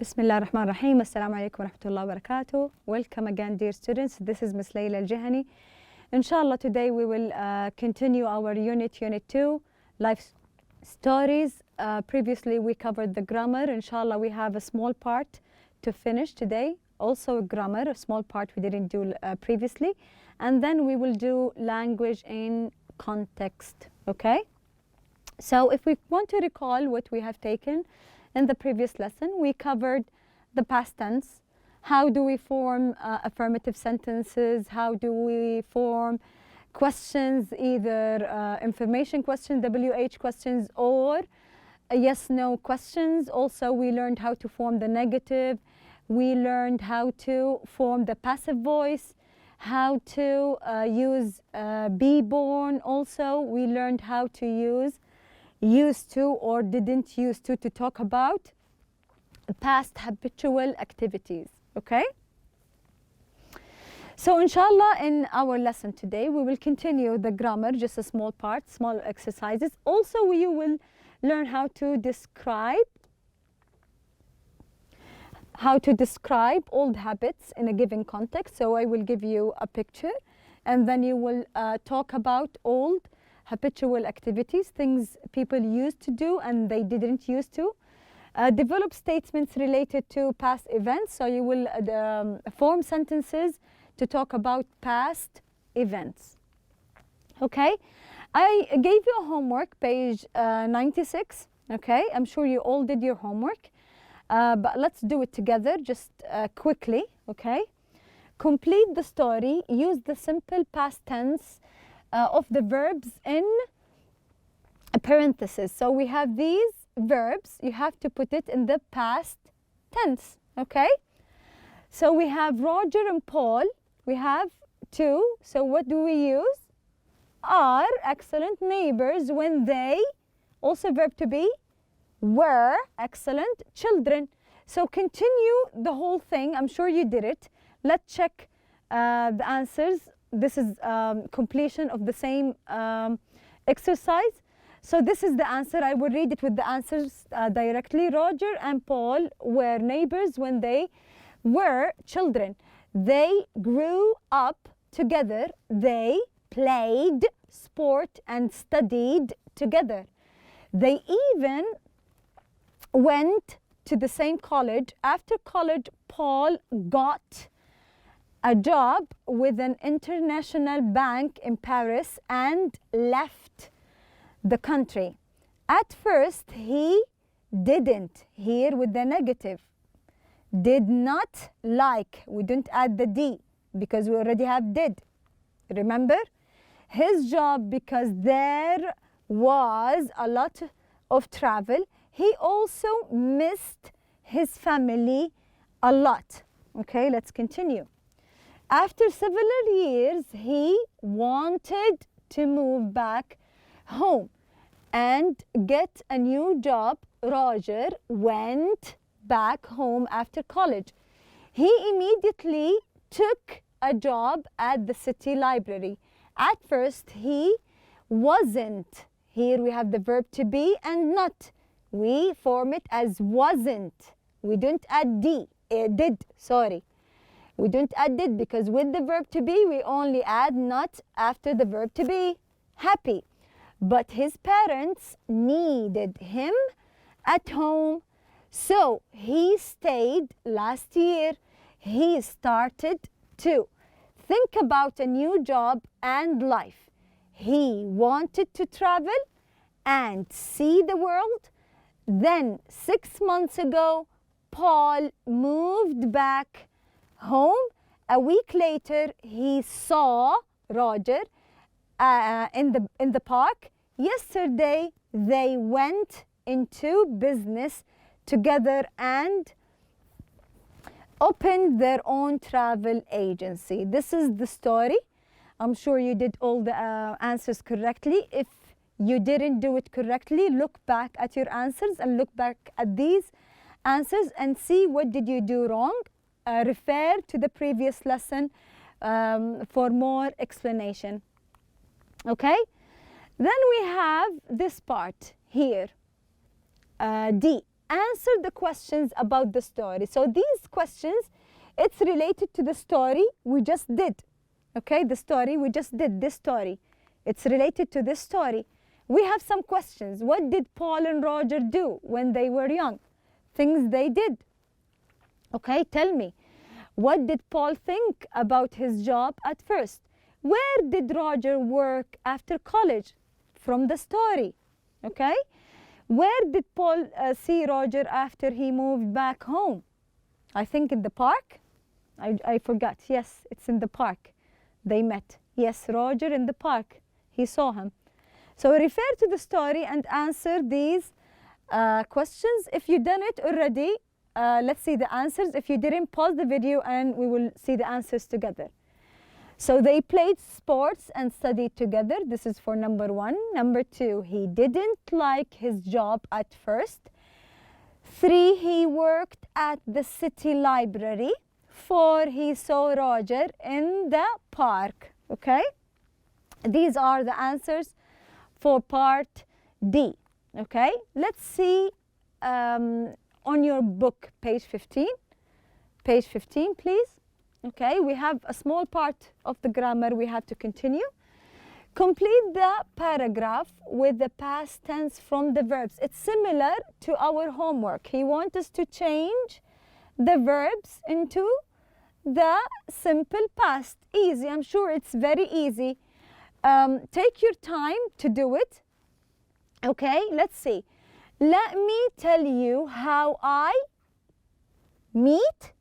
Bismillah ar-Rahman ar-Rahim. Assalamu alaikum wa rahmatullahi wa barakatuh. Welcome again, dear students. This is Ms. Layla Al-Jihani. Inshallah, today we will continue our Unit 2, Life Stories. Previously, we covered the grammar. Inshallah, we have a small part to finish today. Also grammar, a small part we didn't do previously. And then we will do language in context, okay? So if we want to recall what we have taken in the previous lesson, we covered the past tense. How do we form affirmative sentences? How do we form questions, either information questions, WH questions, or yes-no questions. Also, we learned how to form the negative. We learned how to form the passive voice, how to use be born. Also, we learned how to use used to or didn't used to talk about past habitual activities, okay? So inshallah, in our lesson today, we will continue the grammar, just a small part, small exercises. Also, we will learn how to describe old habits in a given context. So I will give you a picture, and then you will talk about old habitual activities, things people used to do and they didn't used to. Develop statements related to past events. So you will form sentences to talk about past events. Okay, I gave you a homework, page 96. Okay, I'm sure you all did your homework, but let's do it together just quickly. Okay, complete the story. Use the simple past tense of the verbs in a parenthesis. So we have these verbs, you have to put it in the past tense, okay? So we have Roger and Paul, we have two, so what do we use? Are excellent neighbors when they, also verb to be, were excellent children. So continue the whole thing, I'm sure you did it. Let's check the answers. This is completion of the same exercise. So this is the answer. I will read it with the answers directly. Roger and Paul were neighbors when they were children. They grew up together. They played sport and studied together. They even went to the same college. After college, Paul got a job with an international bank in Paris and left the country. At first, he didn't, here with the negative, did not like, we didn't add the D because we already have did, remember? His job, because there was a lot of travel. He also missed his family a lot. Okay, let's continue. After several years, he wanted to move back home and get a new job. Roger went back home after college. He immediately took a job at the city library. At first, he wasn't. Here we have the verb to be and not. We form it as wasn't. We don't add did, sorry. We don't add did because with the verb to be, we only add not after the verb to be. Happy. But his parents needed him at home. So he stayed last year. He started to think about a new job and life. He wanted to travel and see the world. Then 6 months ago, Paul moved back home. A week later, he saw Roger in the park. Yesterday, they went into business together and opened their own travel agency. This is the story. I'm sure you did all the answers correctly. If you didn't do it correctly, look back at your answers and look back at these answers and see what did you do wrong. Refer to the previous lesson for more explanation. Okay? Then we have this part here, D. answer the questions about the story. So these questions, it's related to the story we just did. Okay, the story we just did, this story. It's related to this story. We have some questions. What did Paul and Roger do when they were young? Things they did. Okay, tell me. What did Paul think about his job at first? Where did Roger work after college? From the story. Okay? Where did Paul see Roger after he moved back home? I think in the park. I forgot. Yes, it's in the park. They met. Yes, Roger in the park. He saw him. So refer to the story and answer these questions. If you've done it already, let's see the answers. If you didn't, pause the video and we will see the answers together. So they played sports and studied together. This is for number 1. Number 2, he didn't like his job at first. 3, he worked at the city library. 4, he saw Roger in the park. Okay? These are the answers for part D. Okay? Let's see on your book, page 15. Page 15, please. Okay, we have a small part of the grammar we have to continue. Complete the paragraph with the past tense from the verbs. It's similar to our homework. He wants us to change the verbs into the simple past. Easy, I'm sure it's very easy. Take your time to do it. Okay, let's see. Let me tell you how I meet.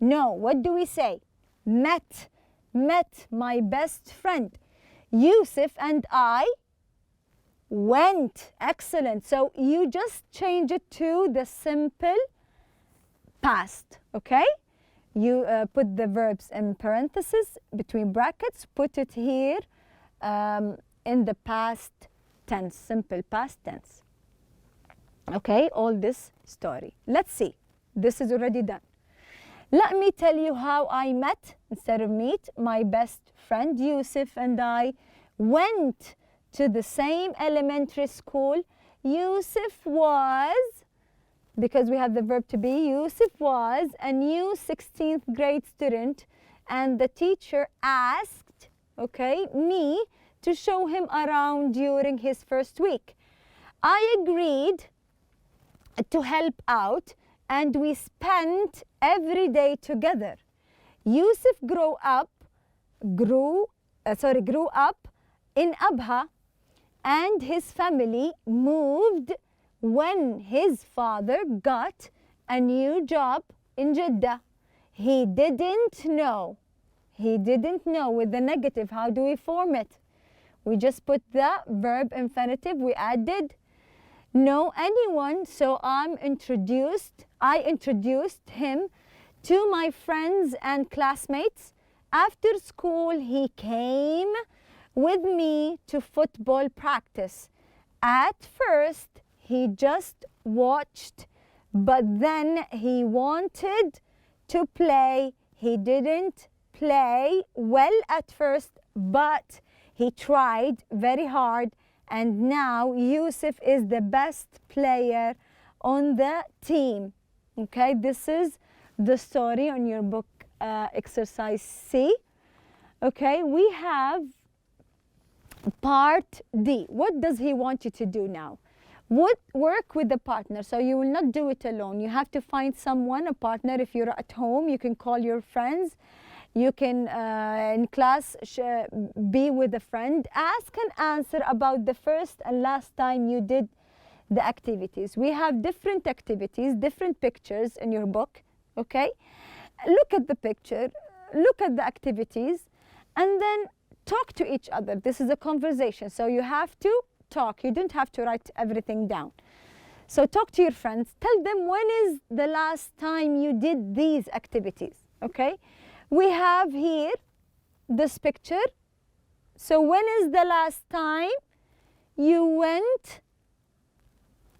No, what do we say? Met my best friend. Yusuf and I went. Excellent. So you just change it to the simple past, okay? You put the verbs in parentheses, between brackets, put it here in the past tense, simple past tense. Okay, all this story. Let's see. This is already done. Let me tell you how I met, instead of meet, my best friend Yusuf and I went to the same elementary school. Yusuf was, because we have the verb to be, Yusuf was a new 16th grade student, and the teacher asked, okay, me to show him around during his first week. I agreed to help out, and we spent every day together. Yusuf grew up in Abha, and his family moved when his father got a new job in Jeddah. He didn't know with the negative. How do we form it? We just put the verb infinitive, we added know anyone, so I introduced him to my friends and classmates. After school, he came with me to football practice. At first, he just watched, but then he wanted to play. He didn't play well at first, but he tried very hard, and now Yusuf is the best player on the team. Okay, this is the story on your book, exercise C. Okay, we have part D. What does he want you to do now? Work with the partner. So you will not do it alone. You have to find someone, a partner. If you're at home, you can call your friends. You can, in class, be with a friend. Ask and answer about the first and last time you did the activities. We have different activities, different pictures in your book, okay? Look at the picture, look at the activities, and then talk to each other. This is a conversation, so you have to talk. You don't have to write everything down. So talk to your friends. Tell them when is the last time you did these activities, okay? We have here this picture. So when is the last time you went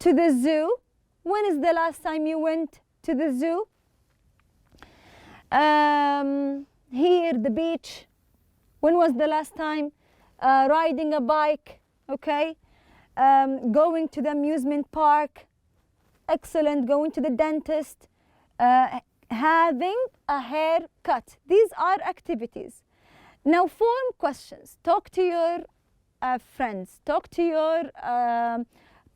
to the zoo? When is the last time you went to the zoo? Here, the beach. When was the last time? Riding a bike, okay? Going to the amusement park. excellent, going to the dentist, having a haircut. These are activities. Now form questions. Talk to your friends. Talk to your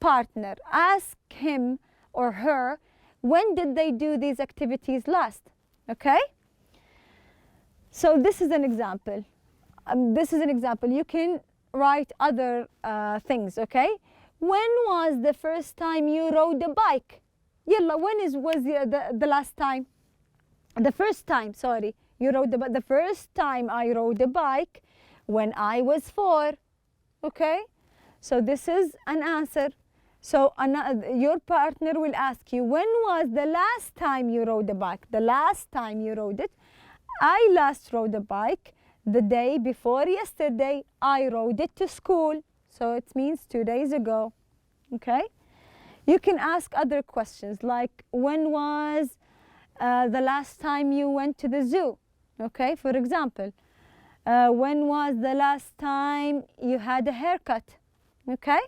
partner. Ask him or her, when did they do these activities last? Okay? So this is an example. You can write other things, okay? When was the first time you rode a bike? Yalla, when was the last time? The first time, sorry, you rode the first time I rode a bike when I was 4, okay? So this is an answer. So your partner will ask you, when was the last time you rode a bike? The last time you rode it. I last rode a bike the day before yesterday. I rode it to school. So it means 2 days ago, okay? You can ask other questions like, when was the last time you went to the zoo? Okay, for example, when was the last time you had a haircut? Okay?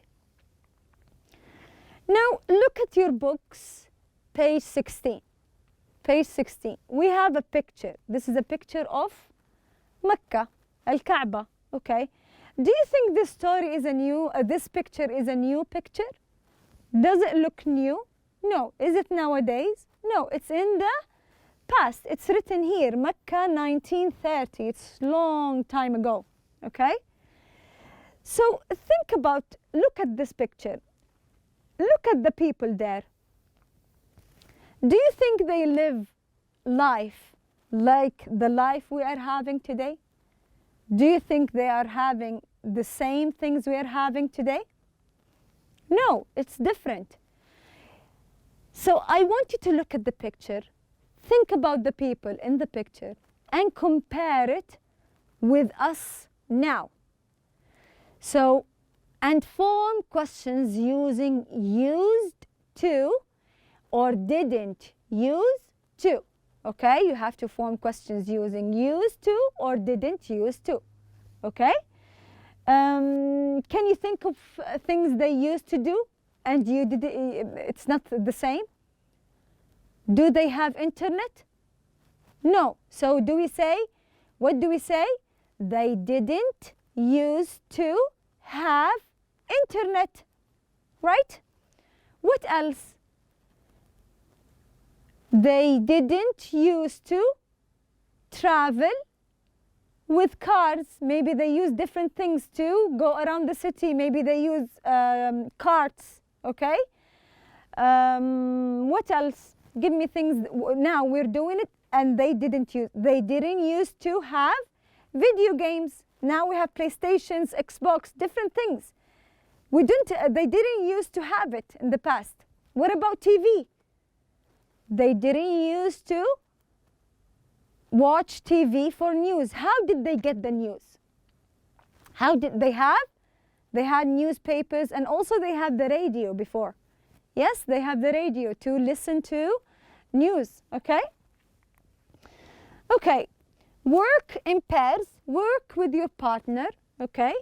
Now look at your books, page 16. Page 16. We have a picture. This is a picture of Mecca, Al-Kaaba. Okay? Do you think this story is a new, this picture is a new picture? Does it look new? No. Is it nowadays? No. It's in the past. It's written here, Mecca 1930. It's long time ago. Okay? So think about, look at this picture. Look at the people there. Do you think they live life like the life we are having today? Do you think they are having the same things we are having today? No, it's different. So I want you to look at the picture, think about the people in the picture, and compare it with us now. So, and form questions using used to or didn't use to. Okay, you have to form questions using used to or didn't use to. Okay? Can you think of things they used to do and you did it's not the same? Do they have internet? No. So do we say, what do we say? They didn't use to have internet, right? What else? They didn't use to travel with cars. Maybe they use different things to go around the city. Maybe they use carts, okay? What else? Give me things. Now we're doing it and they didn't use to have video games. Now we have PlayStations, Xbox, different things. They didn't use to have it in the past. What about TV? They didn't use to watch TV for news. How did they get the news? How did they have? They had newspapers and also they had the radio before. Yes, they have the radio to listen to news, okay? Okay, work in pairs, work with your partner, okay?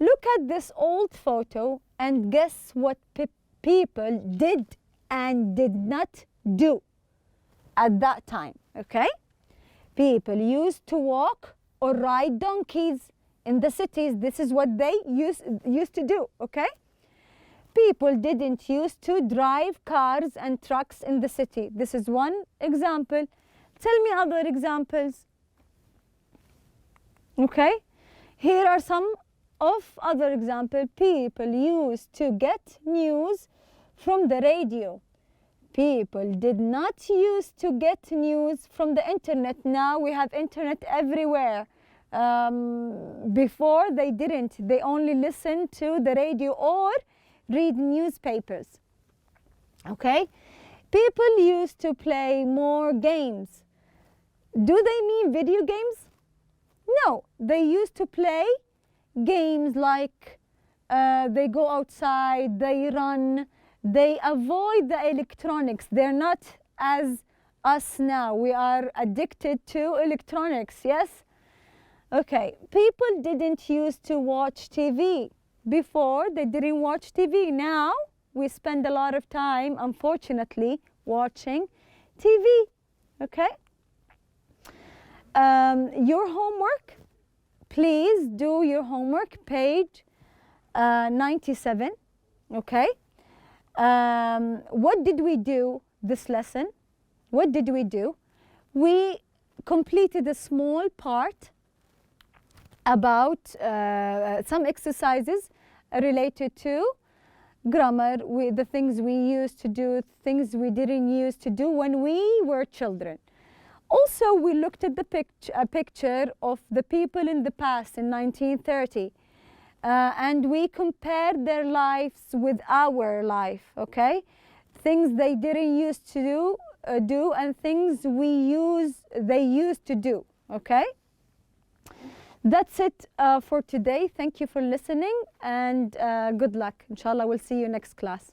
Look at this old photo and guess what people did and did not do at that time, okay? People used to walk or ride donkeys in the cities. This is what they used to do, okay? People didn't used to drive cars and trucks in the city. This is one example. Tell me other examples. Okay? Here are some of other examples. People used to get news from the radio. People did not used to get news from the internet. Now we have internet everywhere. Before they didn't. They only listened to the radio or read newspapers. Okay? People used to play more games. Do they mean video games? No, they used to play games like they go outside, they run, they avoid the electronics. They're not as us now. We are addicted to electronics, yes? Okay, people didn't used to watch TV. Before, they didn't watch TV. Now, we spend a lot of time, unfortunately, watching TV. Okay? Your homework, please do your homework, page 97. Okay? What did we do this lesson? What did we do? We completed a small part about some exercises related to grammar, the things we used to do, things we didn't used to do when we were children. Also, we looked at a picture of the people in the past in 1930, and we compared their lives with our life, okay? Things they didn't used to do and things they used to do, okay? That's it for today. Thank you for listening, and good luck. Inshallah, we'll see you next class.